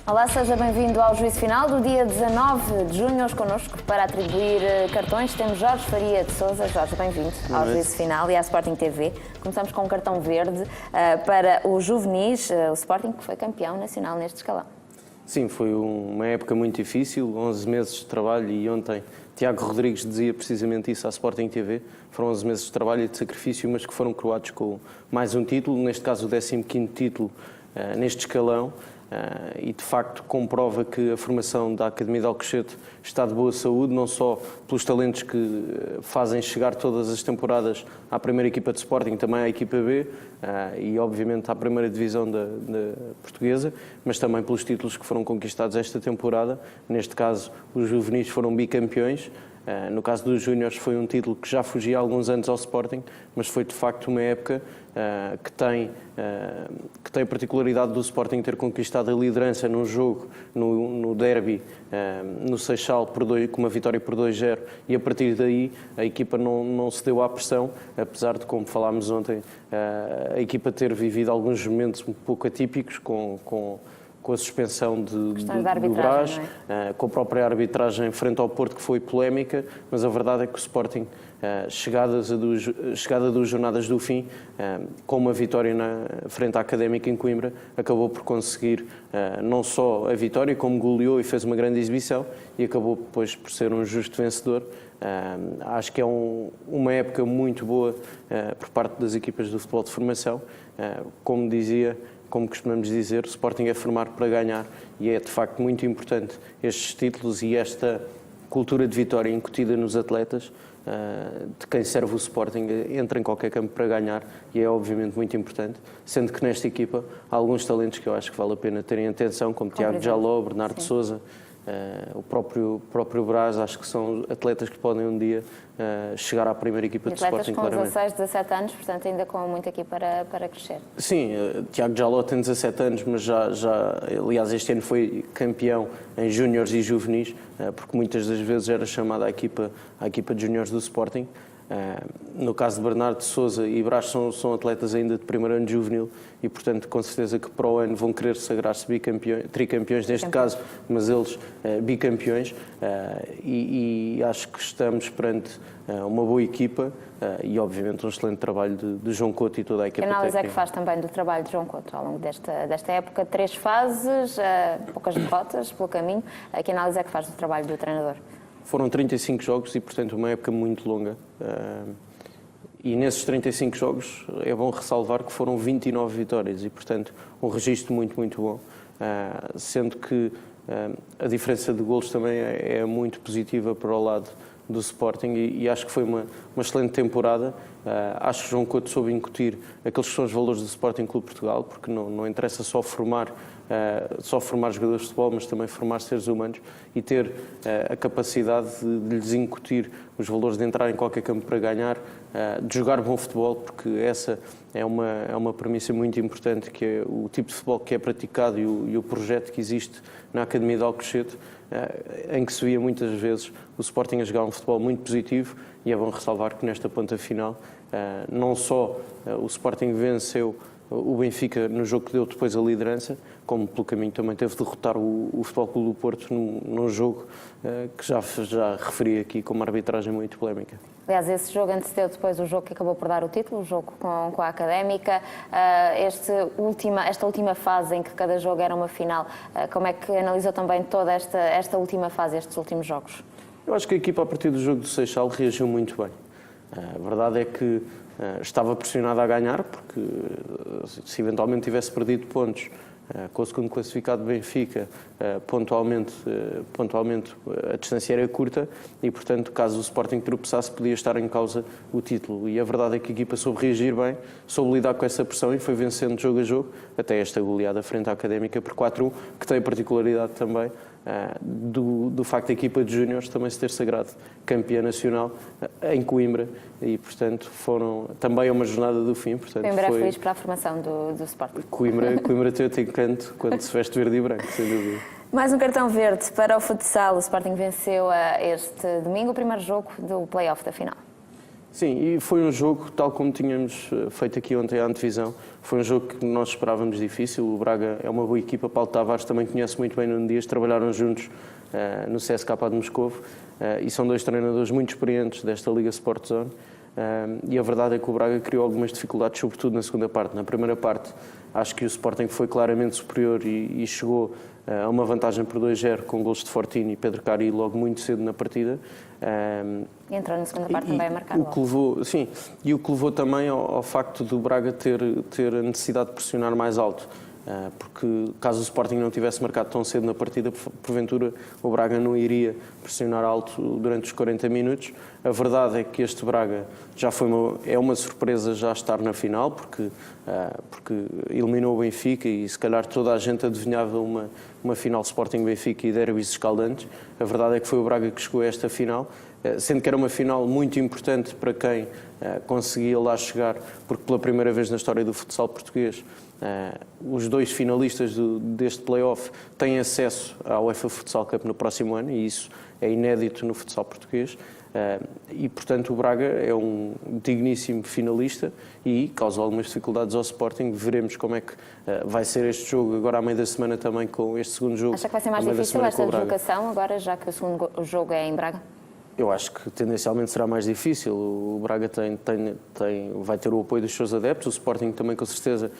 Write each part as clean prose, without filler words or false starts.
Olá, seja bem-vindo ao Juízo Final do dia 19 de junho. Hoje connosco para atribuir cartões temos Jorge Faria de Sousa. Jorge, bem-vindo ao Juízo Final e à Sporting TV. Começamos com um cartão verde para o Juvenis, o Sporting que foi campeão nacional neste escalão. Sim, foi uma época muito difícil, 11 meses de trabalho e ontem Tiago Rodrigues dizia precisamente isso à Sporting TV. Foram 11 meses de trabalho e de sacrifício, mas que foram coroados com mais um título, neste caso o 15º título neste escalão. E de facto comprova que a formação da Academia de Alcochete está de boa saúde, não só pelos talentos que fazem chegar todas as temporadas à primeira equipa de Sporting, também à equipa B e obviamente à primeira divisão da portuguesa, mas também pelos títulos que foram conquistados esta temporada. Neste caso os juvenis foram bicampeões. No caso dos Júniores foi um título que já fugia há alguns anos ao Sporting, mas foi de facto uma época que tem a particularidade do Sporting ter conquistado a liderança num jogo, no derby, no Seixal, com uma vitória por 2-0, e a partir daí a equipa não se deu à pressão, apesar de, como falámos ontem, a equipa ter vivido alguns momentos um pouco atípicos com a suspensão do Brás, com a própria arbitragem frente ao Porto, que foi polémica, mas a verdade é que o Sporting, chegada das jornadas do fim, com uma vitória frente à Académica em Coimbra, acabou por conseguir não só a vitória, como goleou e fez uma grande exibição, e acabou depois por ser um justo vencedor. Acho que é uma época muito boa por parte das equipas do futebol de formação. Como costumamos dizer, o Sporting é formar para ganhar e é de facto muito importante estes títulos e esta cultura de vitória incutida nos atletas, de quem serve o Sporting, entra em qualquer campo para ganhar e é obviamente muito importante, sendo que nesta equipa há alguns talentos que eu acho que vale a pena terem atenção, como Tiago Jaló, Bernardo Sousa, o próprio Brás. Acho que são atletas que podem um dia chegar à primeira equipa de Sporting, claramente. Atletas com 16, 17 anos, portanto ainda com muito aqui para crescer. Sim, Tiago Jaló tem 17 anos, mas aliás, este ano foi campeão em júniores e juvenis, porque muitas das vezes era chamada à equipa de júniores do Sporting. No caso de Bernardo Sousa e Brás são atletas ainda de primeiro ano de juvenil e, portanto, com certeza que para o ano vão querer sagrar-se tricampeões neste caso, mas eles bicampeões, e acho que estamos perante uma boa equipa e, obviamente, um excelente trabalho de João Couto e toda a equipa. Que análise é que faz também do trabalho de João Couto ao longo desta época? 3 fases, poucas derrotas pelo caminho. Que análise é que faz do trabalho do treinador? Foram 35 jogos e, portanto, uma época muito longa. E nesses 35 jogos é bom ressalvar que foram 29 vitórias e, portanto, um registro muito, muito bom. Sendo que a diferença de golos também é muito positiva para o lado do Sporting e acho que foi uma excelente temporada. Acho que João Couto soube incutir aqueles que são os valores do Sporting Clube Portugal, porque não interessa só formar jogadores de futebol, mas também formar seres humanos e ter a capacidade de lhes incutir os valores de entrar em qualquer campo para ganhar, de jogar bom futebol, porque essa é uma premissa muito importante, que é o tipo de futebol que é praticado e o projeto que existe na Academia de Alcochete, em que se via muitas vezes o Sporting a jogar um futebol muito positivo, e é bom ressalvar que nesta ponta final não só o Sporting venceu o Benfica no jogo que deu depois a liderança, como pelo caminho também teve de derrotar o Futebol Clube do Porto num jogo que já referi aqui com uma arbitragem muito polémica. Aliás, esse jogo antecedeu depois o jogo que acabou por dar o título, o jogo com a Académica. Esta última fase em que cada jogo era uma final, como é que analisou também toda esta última fase, estes últimos jogos? Eu acho que a equipa, a partir do jogo do Seixal, reagiu muito bem. A verdade é que estava pressionada a ganhar, porque se eventualmente tivesse perdido pontos com o segundo classificado Benfica, pontualmente a distância era curta e, portanto, caso o Sporting tropeçasse, podia estar em causa o título. E a verdade é que a equipa soube reagir bem, soube lidar com essa pressão e foi vencendo jogo a jogo, até esta goleada frente à Académica por 4-1, que tem a particularidade também do facto da equipa de júniores também se ter sagrado campeã nacional em Coimbra e, portanto, foram também uma jornada do fim. Portanto, Coimbra é feliz para a formação do Sporting. Coimbra tem outro encanto quando se veste verde e branco, sem dúvida. Mais um cartão verde para o futsal. O Sporting venceu este domingo o primeiro jogo do play-off da final. Sim, e foi um jogo, tal como tínhamos feito aqui ontem a antevisão, foi um jogo que nós esperávamos difícil. O Braga é uma boa equipa, Paulo Tavares também conhece muito bem Nuno Dias, trabalharam juntos no CSKA de Moscovo e são dois treinadores muito experientes desta Liga Sport Zone. E a verdade é que o Braga criou algumas dificuldades, sobretudo na segunda parte. Na primeira parte, acho que o Sporting foi claramente superior e chegou a uma vantagem por 2-0 com golos de Fortini e Pedro Cari logo muito cedo na partida. E entrou na segunda parte também a marcar o que levou, sim, e o que levou também ao facto do Braga ter a necessidade de pressionar mais alto. Porque caso o Sporting não tivesse marcado tão cedo na partida, porventura o Braga não iria pressionar alto durante os 40 minutos. A verdade é que este Braga já é uma surpresa já estar na final, porque eliminou o Benfica e se calhar toda a gente adivinhava uma final Sporting-Benfica e derbys escaldantes. A verdade é que foi o Braga que chegou a esta final, sendo que era uma final muito importante para quem conseguia lá chegar, porque pela primeira vez na história do futsal português os dois finalistas deste play-off têm acesso à UEFA Futsal Cup no próximo ano e isso é inédito no futsal português e portanto o Braga é um digníssimo finalista e causou algumas dificuldades ao Sporting. Veremos como é que vai ser este jogo agora à meia da semana também com este segundo jogo. Acha que vai ser mais difícil esta deslocação agora, já que o segundo jogo é em Braga? Eu acho que tendencialmente será mais difícil. O Braga vai ter o apoio dos seus adeptos, o Sporting também com certeza,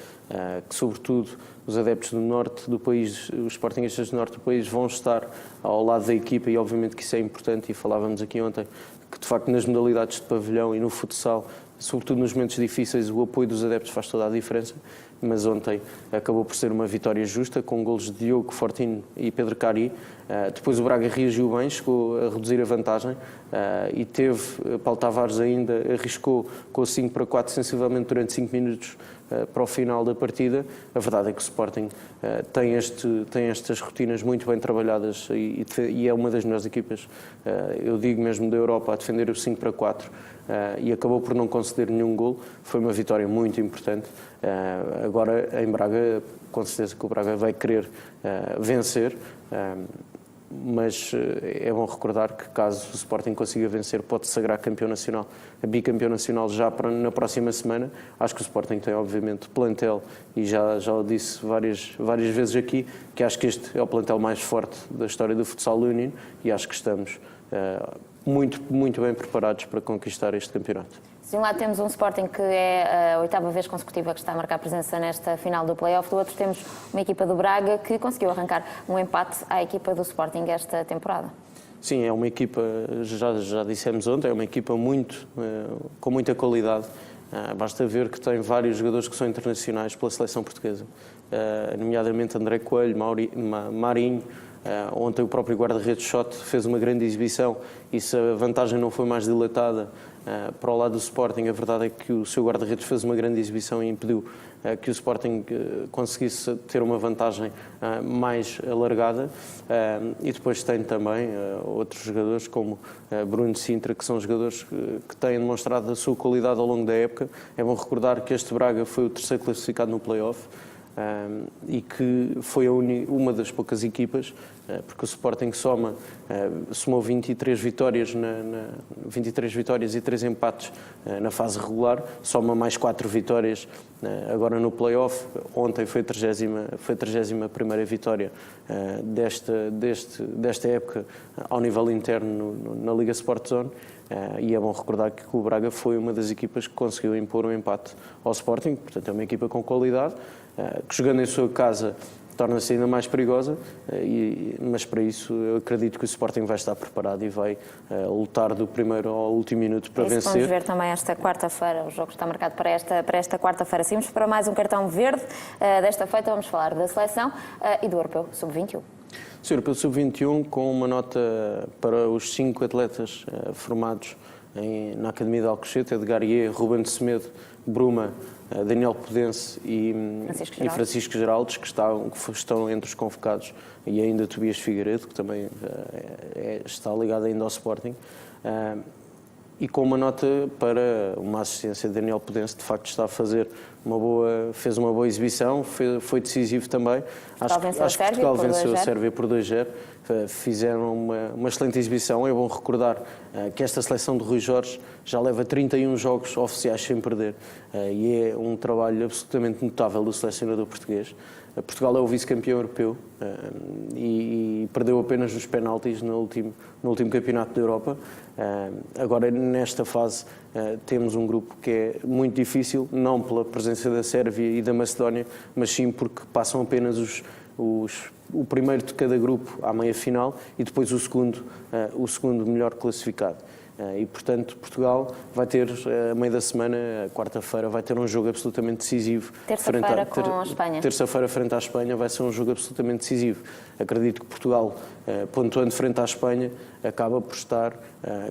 que sobretudo os adeptos do norte do país, os sportingistas do norte do país vão estar ao lado da equipa e obviamente que isso é importante e falávamos aqui ontem que de facto nas modalidades de pavilhão e no futsal, sobretudo nos momentos difíceis, o apoio dos adeptos faz toda a diferença. Mas ontem acabou por ser uma vitória justa, com golos de Diogo, Fortino e Pedro Cari. Depois o Braga reagiu bem, chegou a reduzir a vantagem e teve, Paulo Tavares ainda arriscou com o 5-4 sensivelmente durante 5 minutos para o final da partida. A verdade é que o Sporting tem estas rotinas muito bem trabalhadas e é uma das melhores equipas, eu digo mesmo, da Europa a defender o 5-4 e acabou por não conceder nenhum golo. Foi uma vitória muito importante. Agora em Braga, com certeza que o Braga vai querer vencer, mas é bom recordar que caso o Sporting consiga vencer pode sagrar campeão nacional, bicampeão nacional já na próxima semana. Acho que o Sporting tem obviamente plantel e já o disse várias vezes aqui, que acho que este é o plantel mais forte da história do futsal leonino e acho que estamos muito bem preparados para conquistar este campeonato. De um lado temos um Sporting que é a 8ª vez consecutiva que está a marcar presença nesta final do play-off, do outro temos uma equipa do Braga que conseguiu arrancar um empate à equipa do Sporting esta temporada. Sim, é uma equipa, já dissemos ontem, é uma equipa com muita qualidade. Basta ver que tem vários jogadores que são internacionais pela seleção portuguesa, nomeadamente André Coelho, Marinho. Ontem o próprio guarda-redes Shot fez uma grande exibição e se a vantagem não foi mais dilatada para o lado do Sporting, a verdade é que o seu guarda-redes fez uma grande exibição e impediu que o Sporting conseguisse ter uma vantagem mais alargada. E depois tem também outros jogadores como Bruno Sintra, que são jogadores que têm demonstrado a sua qualidade ao longo da época. É bom recordar que este Braga foi o terceiro classificado no play-off. E que foi uma das poucas equipas, porque o Sporting somou 23 vitórias, 23 vitórias e 3 empates na fase regular, soma mais 4 vitórias agora no play-off. Ontem foi a 31ª vitória desta época ao nível interno na Liga Sport Zone. E é bom recordar que o Braga foi uma das equipas que conseguiu impor um empate ao Sporting, portanto é uma equipa com qualidade, que jogando em sua casa torna-se ainda mais perigosa, mas para isso eu acredito que o Sporting vai estar preparado e vai lutar do primeiro ao último minuto para vencer. Vamos ver também esta quarta-feira, o jogo está marcado para esta quarta-feira. Seguimos para mais um cartão verde. Desta feita vamos falar da seleção e do Europeu Sub-21. Sim, Europeu Sub-21 com uma nota para os 5 atletas formados na Academia de Alcochete: Edgar Iê, Ruben de Semedo, Bruma, Daniel Pudense e Francisco Geraldes, que estão entre os convocados, e ainda Tobias Figueiredo, que também está ligado ainda ao Sporting. e com uma nota para uma assistência de Daniel Pudense, de facto está a fazer fez uma boa exibição, foi decisivo também. Acho que Portugal venceu a Sérvia por 2-0, fizeram uma excelente exibição. É bom recordar que esta seleção de Rui Jorge já leva 31 jogos oficiais sem perder, e é um trabalho absolutamente notável do selecionador português. Portugal é o vice-campeão europeu e perdeu apenas nos penaltis no último campeonato da Europa. Agora, nesta fase, temos um grupo que é muito difícil, não pela presença da Sérvia e da Macedónia, mas sim porque passam apenas o primeiro de cada grupo à meia-final e depois o segundo melhor classificado. E, portanto, Portugal vai ter, a meio da semana, quarta-feira, vai ter um jogo absolutamente decisivo. Terça-feira com a Espanha. Terça-feira, frente à Espanha, vai ser um jogo absolutamente decisivo. Acredito que Portugal, pontuando frente à Espanha, acaba por estar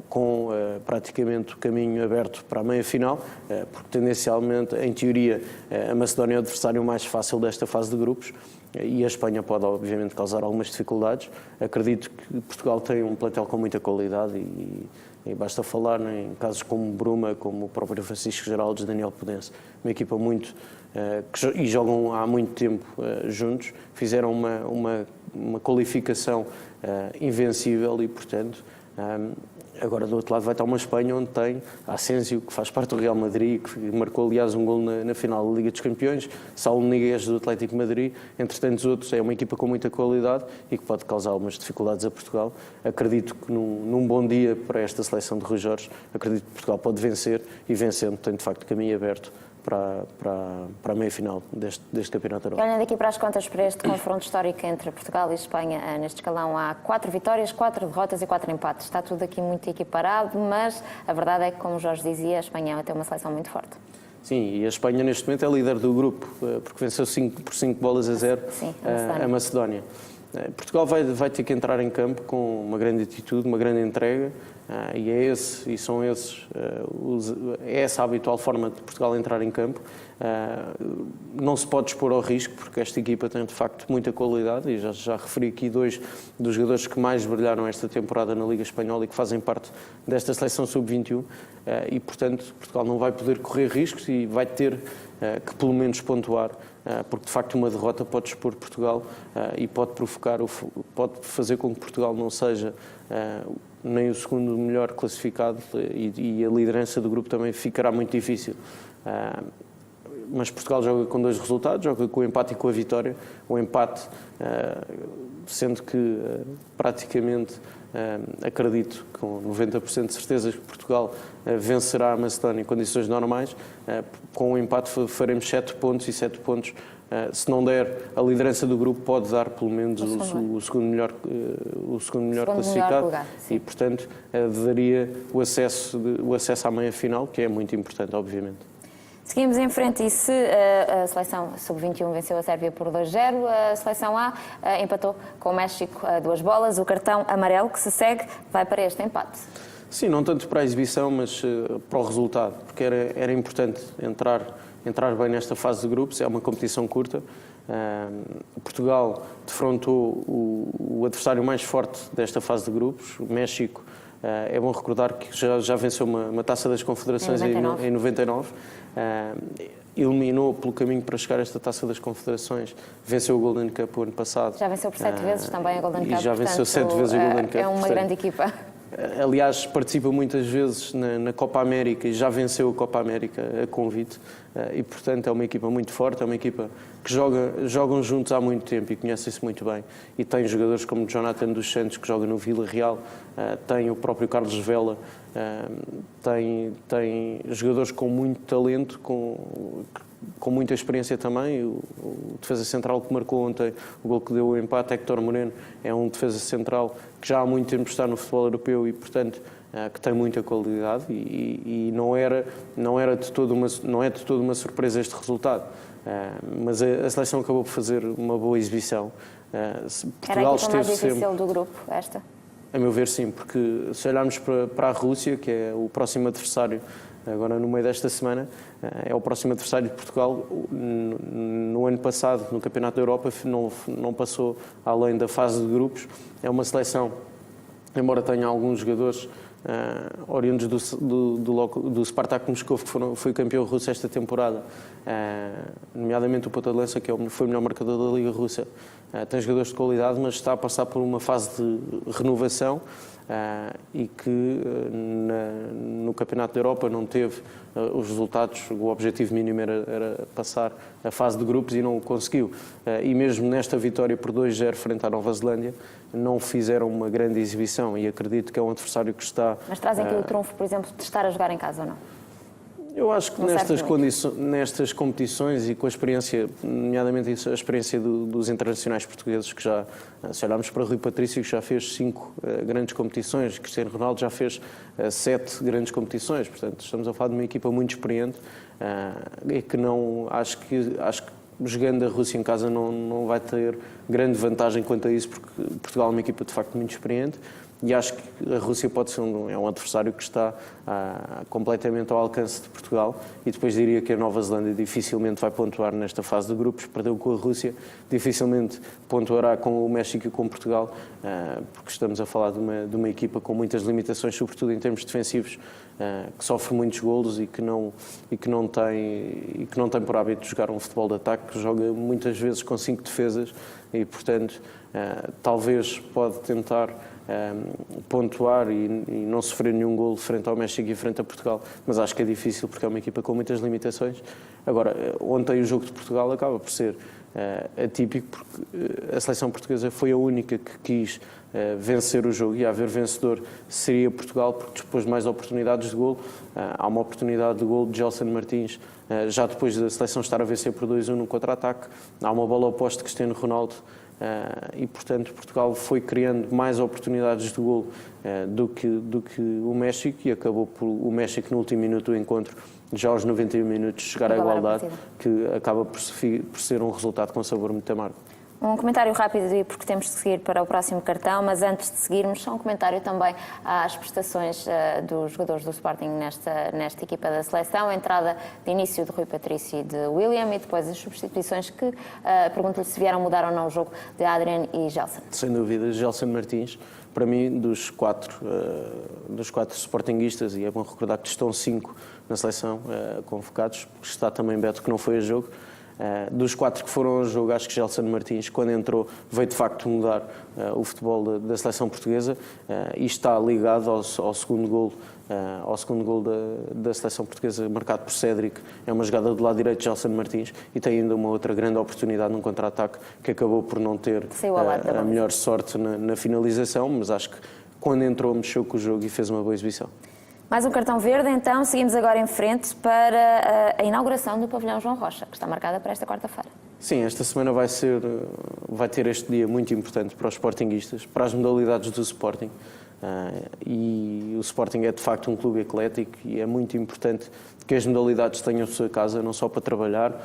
com praticamente o caminho aberto para a meia-final, porque, tendencialmente, em teoria, a Macedónia é o adversário mais fácil desta fase de grupos. E a Espanha pode, obviamente, causar algumas dificuldades. Acredito que Portugal tem um plantel com muita qualidade e basta falar em casos como Bruma, como o próprio Francisco Geraldes, Daniel Pudense. Uma equipa e jogam há muito tempo juntos, fizeram uma qualificação invencível e, portanto, agora do outro lado vai estar uma Espanha onde tem Asensio, que faz parte do Real Madrid, que marcou aliás um gol na final da Liga dos Campeões, Saúl Ñíguez do Atlético de Madrid, entre tantos outros. É uma equipa com muita qualidade e que pode causar algumas dificuldades a Portugal. Acredito que num bom dia para esta seleção de Rui Jorge, acredito que Portugal pode vencer, e vencendo tem de facto caminho aberto para a meia-final deste Campeonato Europeu. Olhando aqui para as contas para este confronto histórico entre Portugal e Espanha, neste escalão há 4 vitórias, 4 derrotas e 4 empates. Está tudo aqui muito equiparado, mas a verdade é que, como o Jorge dizia, a Espanha tem uma seleção muito forte. Sim, e a Espanha neste momento é líder do grupo, porque venceu por 5 bolas a 0 a Macedónia. Portugal vai ter que entrar em campo com uma grande atitude, uma grande entrega, e é essa a habitual forma de Portugal entrar em campo. Não se pode expor ao risco, porque esta equipa tem de facto muita qualidade, e já referi aqui 2 dos jogadores que mais brilharam esta temporada na Liga Espanhola e que fazem parte desta seleção sub-21, e portanto Portugal não vai poder correr riscos e vai ter que pelo menos pontuar, porque de facto uma derrota pode expor Portugal e pode fazer com que Portugal não seja nem o segundo melhor classificado, e a liderança do grupo também ficará muito difícil. Mas Portugal joga com 2 resultados, joga com o empate e com a vitória. O empate, sendo que praticamente acredito com 90% de certeza que Portugal vencerá a Macedónia em condições normais. Com o empate faremos 7 pontos, e 7 pontos, se não der a liderança do grupo, pode dar pelo menos o segundo melhor classificado, e portanto daria o acesso à meia-final, que é muito importante, obviamente. Seguimos em frente, e se a seleção sub-21 venceu a Sérvia por 2-0, a seleção A empatou com o México a 2 bolas. O cartão amarelo que se segue vai para este empate. Sim, não tanto para a exibição, mas para o resultado, porque era importante entrar bem nesta fase de grupos. É uma competição curta. Portugal defrontou o adversário mais forte desta fase de grupos, o México. É bom recordar que já venceu uma Taça das Confederações em 99. Eliminou pelo caminho para chegar a esta Taça das Confederações, venceu o Golden Cup o ano passado. Já venceu por 7 vezes também a Golden Cup. E já venceu 7 vezes a Golden Cup. É uma grande equipa. Aliás, participa muitas vezes na Copa América e já venceu a Copa América a convite, e portanto é uma equipa muito forte, é uma equipa que jogam juntos há muito tempo e conhecem-se muito bem, e tem jogadores como Jonathan dos Santos, que joga no Vila Real, tem o próprio Carlos Vela, tem jogadores com muito talento, com muita experiência também. O defesa central que marcou ontem o gol que deu o empate, Héctor Moreno, é um defesa central que já há muito tempo está no futebol europeu e, portanto, que tem muita qualidade, e não é de todo uma surpresa este resultado. Mas a seleção acabou por fazer uma boa exibição. Portugal era a equipa mais difícil do grupo, esta? A meu ver, sim, porque se olharmos para a Rússia, que é o próximo adversário agora no meio desta semana, é o próximo adversário de Portugal. No ano passado, no Campeonato da Europa, não passou além da fase de grupos. É uma seleção, embora tenha alguns jogadores oriundos do Spartak Moscovo, que foi campeão russo esta temporada, nomeadamente o ponta de lança, que foi o melhor marcador da Liga Russa. Tem jogadores de qualidade, mas está a passar por uma fase de renovação e que no Campeonato da Europa não teve os resultados. O objetivo mínimo era passar a fase de grupos e não o conseguiu. E mesmo nesta vitória por 2-0 frente à Nova Zelândia, não fizeram uma grande exibição e acredito que é um adversário que está... Mas trazem aqui o trunfo, por exemplo, de estar a jogar em casa ou não? Eu acho que nestas competições e com a experiência, nomeadamente a experiência dos internacionais portugueses, que já, se olharmos para Rui Patrício, que já fez 5 grandes competições, Cristiano Ronaldo já fez 7 grandes competições, portanto estamos a falar de uma equipa muito experiente e que não, acho que jogando a Rússia em casa não vai ter grande vantagem quanto a isso, porque Portugal é uma equipa de facto muito experiente. E acho que a Rússia pode ser um adversário que está completamente ao alcance de Portugal, e depois diria que a Nova Zelândia dificilmente vai pontuar nesta fase de grupos, perdeu com a Rússia, dificilmente pontuará com o México e com Portugal, porque estamos a falar de uma equipa com muitas limitações, sobretudo em termos defensivos, que sofre muitos golos e que não tem por hábito de jogar um futebol de ataque, que joga muitas vezes com 5 defesas e, portanto, talvez pode tentar pontuar e não sofrer nenhum golo frente ao México e frente a Portugal, mas acho que é difícil porque é uma equipa com muitas limitações. Agora, ontem o jogo de Portugal acaba por ser atípico, porque a seleção portuguesa foi a única que quis vencer o jogo, e a haver vencedor seria Portugal, porque dispôs mais oportunidades de golo. Há uma oportunidade de golo de Gelson Martins, já depois da seleção estar a vencer por 2-1 no contra-ataque. Há uma bola oposta de Cristiano Ronaldo, e portanto Portugal foi criando mais oportunidades de golo do que o México, e acabou por o México no último minuto do encontro, já aos 91 minutos, chegar à igualdade, que acaba por ser um resultado com sabor muito amargo. Um comentário rápido, porque temos de seguir para o próximo cartão, mas antes de seguirmos, só um comentário também às prestações dos jogadores do Sporting nesta equipa da seleção. A entrada de início de Rui Patrício e de William, e depois as substituições que, pergunto-lhe se vieram mudar ou não o jogo de Adrian e Gelson. Sem dúvida, Gelson Martins, para mim, dos quatro sportinguistas, e é bom recordar que estão 5 na seleção convocados, está também Beto, que não foi a jogo. Dos 4 que foram ao jogo, acho que Gelson Martins, quando entrou, veio de facto mudar o futebol da seleção portuguesa, e está ligado ao segundo golo da seleção portuguesa, marcado por Cédric. É uma jogada do lado direito de Gelson Martins, e tem ainda uma outra grande oportunidade num contra-ataque que acabou por não ter a melhor sorte na finalização, mas acho que quando entrou mexeu com o jogo e fez uma boa exibição. Mais um cartão verde, então seguimos agora em frente para a inauguração do pavilhão João Rocha, que está marcada para esta quarta-feira. Sim, esta semana vai ter este dia muito importante para os sportinguistas, para as modalidades do Sporting. E o Sporting é de facto um clube eclético, e é muito importante que as modalidades tenham a sua casa, não só para trabalhar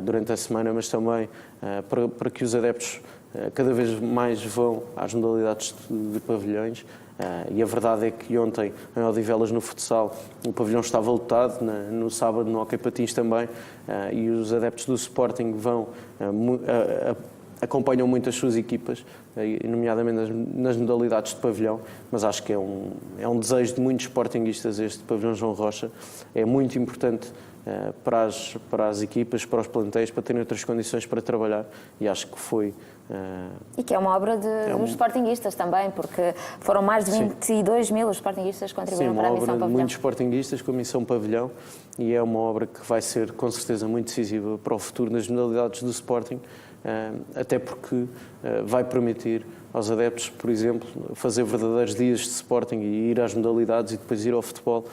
durante a semana, mas também para que os adeptos cada vez mais vão às modalidades de pavilhões. E a verdade é que ontem, em Odivelas, no futsal, o pavilhão estava lotado, no sábado no Hóquei Patins também, e os adeptos do Sporting acompanham muito as suas equipas, nomeadamente nas modalidades de pavilhão, mas acho que é um desejo de muitos sportinguistas este pavilhão João Rocha. É muito importante para as equipas, para os plantéis, para terem outras condições para trabalhar, e acho que foi... E que é uma obra dos sportinguistas também, porque foram mais de 22 mil os sportinguistas que contribuíram para a missão pavilhão. Sim, uma obra de muitos sportinguistas com a missão pavilhão, e é uma obra que vai ser com certeza muito decisiva para o futuro nas modalidades do Sporting, até porque vai permitir aos adeptos, por exemplo, fazer verdadeiros dias de Sporting e ir às modalidades e depois ir ao futebol,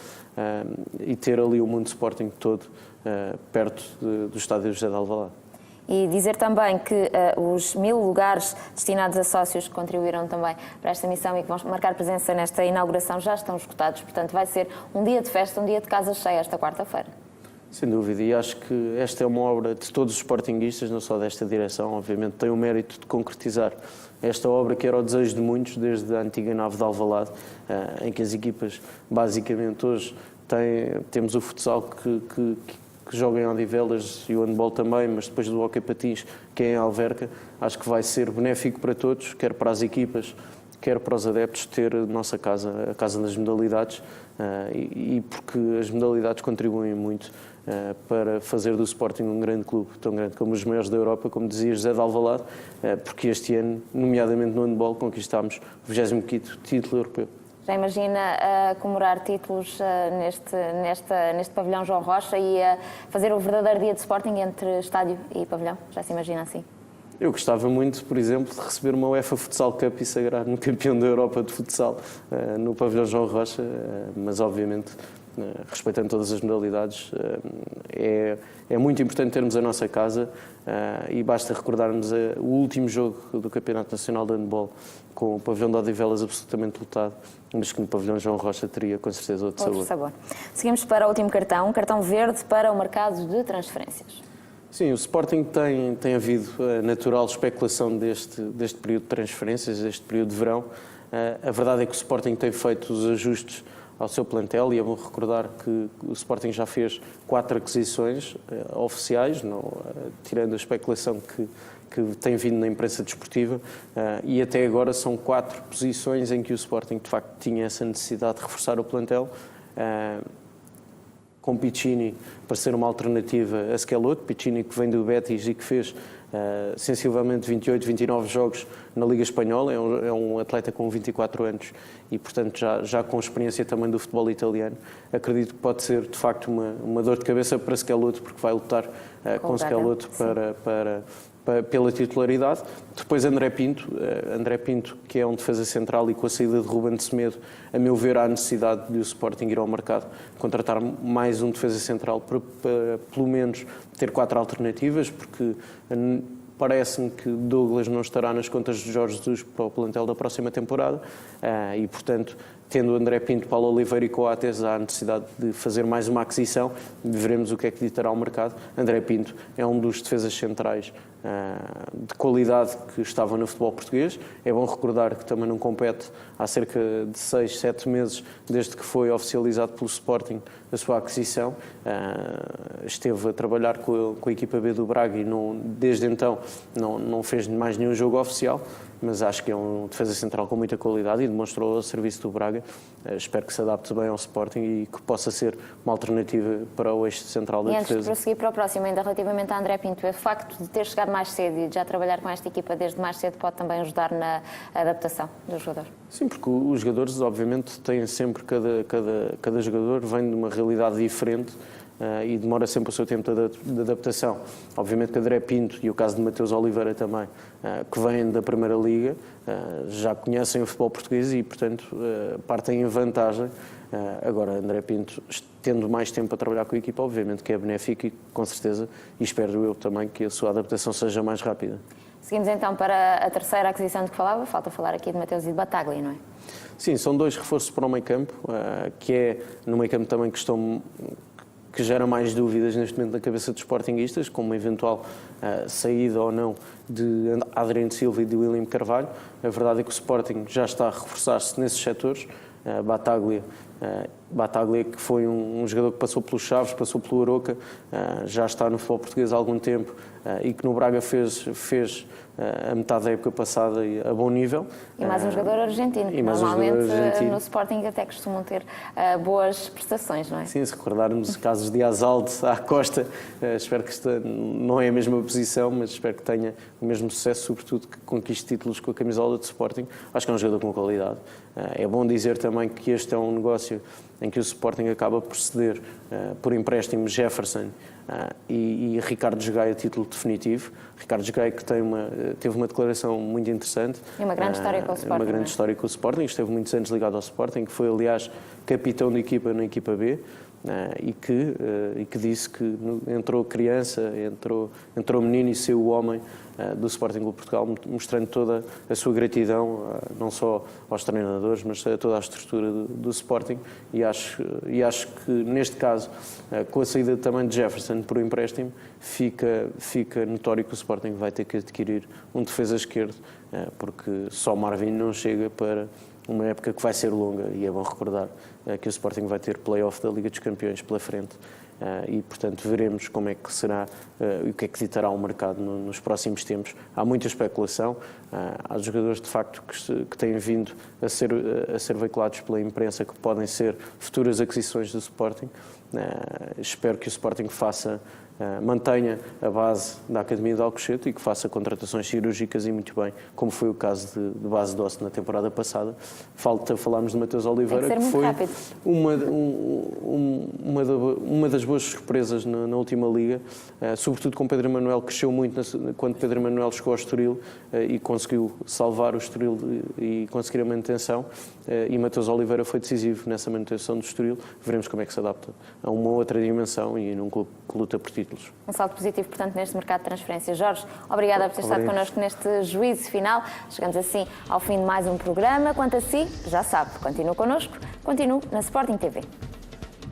e ter ali o mundo Sporting todo perto do estádio José de Alvalade. E dizer também que os 1000 lugares destinados a sócios que contribuíram também para esta missão e que vão marcar presença nesta inauguração já estão esgotados. Portanto, vai ser um dia de festa, um dia de casa cheia esta quarta-feira. Sem dúvida, e acho que esta é uma obra de todos os sportinguistas, não só desta direção, obviamente tem o mérito de concretizar esta obra que era o desejo de muitos desde a antiga nave de Alvalade, em que as equipas, basicamente hoje, temos o futsal que joga em Odivelas e o handball também, mas depois do Hóquei Patins, que é em Alverca. Acho que vai ser benéfico para todos, quer para as equipas, quer para os adeptos, ter a nossa casa, a casa das modalidades, e porque as modalidades contribuem muito para fazer do Sporting um grande clube, tão grande como os maiores da Europa, como dizia José de Alvalade, porque este ano, nomeadamente no handball, conquistámos o 25º título europeu. Já imagina comemorar títulos neste pavilhão João Rocha e fazer o verdadeiro dia de Sporting entre estádio e pavilhão? Já se imagina assim? Eu gostava muito, por exemplo, de receber uma UEFA Futsal Cup e sagrar-me campeão da Europa de futsal no pavilhão João Rocha, mas obviamente, respeitando todas as modalidades, é muito importante termos a nossa casa, e basta recordarmos o último jogo do Campeonato Nacional de Handball com o pavilhão de Odivelas absolutamente lotado, mas que no pavilhão João Rocha teria com certeza outro sabor. Seguimos para o último cartão verde para o mercado de transferências. Sim, o Sporting tem havido a natural especulação deste período de transferências, deste período de verão. A verdade é que o Sporting tem feito os ajustes ao seu plantel e é bom recordar que o Sporting já fez 4 aquisições oficiais, tirando a especulação que tem vindo na imprensa desportiva, e até agora são 4 posições em que o Sporting de facto tinha essa necessidade de reforçar o plantel. Com Piccini para ser uma alternativa a Schelotto, Piccini que vem do Betis e que fez sensivelmente 28, 29 jogos na Liga Espanhola, é um atleta com 24 anos e portanto já com experiência também do futebol italiano. Acredito que pode ser de facto uma dor de cabeça para Schelotto, porque vai lutar com Schelotto pela titularidade. Depois André Pinto, que é um defesa central, e com a saída de Ruben de Semedo, a meu ver, há necessidade de o Sporting ir ao mercado, contratar mais um defesa central para pelo menos ter 4 alternativas, porque parece-me que Douglas não estará nas contas de Jorge Jesus para o plantel da próxima temporada, e portanto, tendo André Pinto, Paulo Oliveira e Coates, há a necessidade de fazer mais uma aquisição. Veremos o que é que ditará o mercado. André Pinto é um dos defesas centrais de qualidade que estavam no futebol português. É bom recordar que também não compete há cerca de 6, 7 meses desde que foi oficializado pelo Sporting a sua aquisição. Esteve a trabalhar com a equipa B do Braga e desde então não fez mais nenhum jogo oficial, mas acho que é um defesa central com muita qualidade e demonstrou o serviço do Braga. Espero que se adapte bem ao Sporting e que possa ser uma alternativa para o eixo central da defesa. E antes de prosseguir para o próximo, ainda relativamente a André Pinto, o facto de ter chegado mais cedo e de já trabalhar com esta equipa desde mais cedo pode também ajudar na adaptação do jogador? Sim, porque os jogadores obviamente têm sempre, cada jogador vem de uma realidade diferente, e demora sempre o seu tempo de adaptação. Obviamente que André Pinto e o caso de Mateus Oliveira também, que vêm da Primeira Liga, já conhecem o futebol português e, portanto, partem em vantagem. Agora, André Pinto, tendo mais tempo a trabalhar com a equipa, obviamente que é benéfico e, com certeza, e espero eu também que a sua adaptação seja mais rápida. Seguimos então para a terceira aquisição de que falava. Falta falar aqui de Mateus e de Battaglia, não é? Sim, são 2 reforços para o meio-campo, que é no meio-campo também que gera mais dúvidas neste momento na cabeça dos sportinguistas, como uma eventual saída ou não de Adriano Silva e de William Carvalho. A verdade é que o Sporting já está a reforçar-se nesses setores. Battaglia, que foi um jogador que passou pelos Chaves, passou pelo Aroca, já está no futebol português há algum tempo, e que no Braga fez a metade da época passada a bom nível. E mais um jogador argentino, que normalmente no Sporting até costumam ter boas prestações, não é? Sim, se recordarmos casos de Azalde à Costa, espero que esta não é a mesma posição, mas espero que tenha o mesmo sucesso, sobretudo que conquiste títulos com a camisola de Sporting. Acho que é um jogador com qualidade. É bom dizer também que este é um negócio em que o Sporting acaba por ceder por empréstimo Jefferson e Ricardo Jogai a título definitivo. Ricardo Jogai que teve uma declaração muito interessante. E uma grande história com o Sporting. Uma grande história com o Sporting, esteve muitos anos ligado ao Sporting, que foi aliás capitão de equipa na equipa B. E que disse que entrou criança, entrou menino e saiu o homem do Sporting Clube Portugal, mostrando toda a sua gratidão, não só aos treinadores, mas a toda a estrutura do Sporting. E acho que, neste caso, com a saída também de Jefferson por empréstimo, fica notório que o Sporting vai ter que adquirir um defesa esquerdo, porque só Marvin não chega para uma época que vai ser longa, e é bom recordar que o Sporting vai ter play-off da Liga dos Campeões pela frente, e, portanto, veremos como é que será e o que é que ditará o mercado nos próximos tempos. Há muita especulação, há jogadores, de facto, que têm vindo a ser veiculados pela imprensa que podem ser futuras aquisições do Sporting. Espero que o Sporting mantenha a base da Academia de Alcochete e que faça contratações cirúrgicas e muito bem, como foi o caso de Base Doce na temporada passada. Falta falarmos de Mateus Oliveira, que foi uma das boas surpresas na última liga, sobretudo com Pedro Emanuel, que cresceu muito quando Pedro Emanuel chegou ao Estoril e conseguiu salvar o Estoril e conseguir a manutenção, e Mateus Oliveira foi decisivo nessa manutenção do Estoril. Veremos como é que se adapta a uma outra dimensão e num clube que luta por títulos. Um salto positivo, portanto, neste mercado de transferências. Jorge, obrigada por ter estado connosco neste juízo final. Chegamos assim ao fim de mais um programa. Quanto a si, já sabe, continue connosco, continue na Sporting TV.